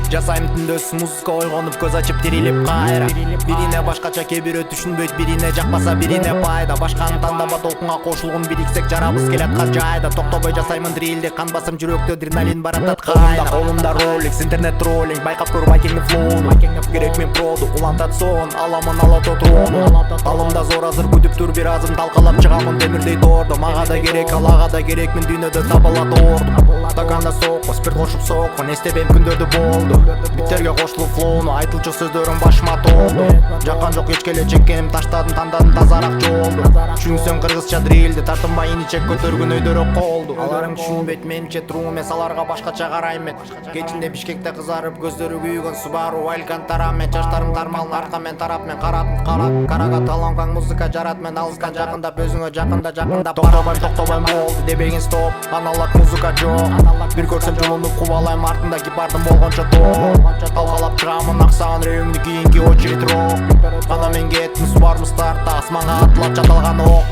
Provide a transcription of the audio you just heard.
Жасайм түндөс музыка ойгонуп көз ачып тирилип кайра. Бирине башкача кебирөө түшүнбөйт, бирине жакпаса бирине пайда. Башканы таңдаба толкунга кошулгун бириксек жарабыз келет кар жайда. Токтобой жасаймын дрилди, кан басым жүрөктө адреналин баратат кайда. Колумда роликс, интернет троллинг, байкап көр Вайкингдин флоуну. Керек мен проду, улантат сон, аламын алато трону. Алымда зор азыр күтүп тур бир азым, талкалап чыгамын темирдей тордо. Мага да керек, алага да керек, мен дүйнөдө табылат ордум. Стаканда сокко, спирт кошуп сокко, эстебейм күндөрдү болду. Биттерге кошулуп флоуну, айтылчу сөздөрүм башыма толду. Жаккан жок эч келечеккеним, таштадым, тандадым тазараак жолду. Түшүнсөң кыргызча дрилди, тартынбай иничек көтөргөн өйдөрөк колду. Аларың түшүнбөйт менимче труу эмес, аларга башкача карайм мен. Кечинде Бишкекте кызарып, көздөрү күйгөн Subaru Alcantara мен. Чачтарым тармалын арка мен тарап мен, каратын карага талонган музыка жарат мен. Алыскан жакындап, өзүңө жакындап токтобойм болду дебегин стоп, аналог музыка жок. Бир көрсөм жолунуп кубалайм, артында кипардым болгончо топ. Талкалап чыгамын аксаган рейвиңди, кийинки очередь рок. Ана мен кеттим Subaru старта, асманга атылат чаталган ок.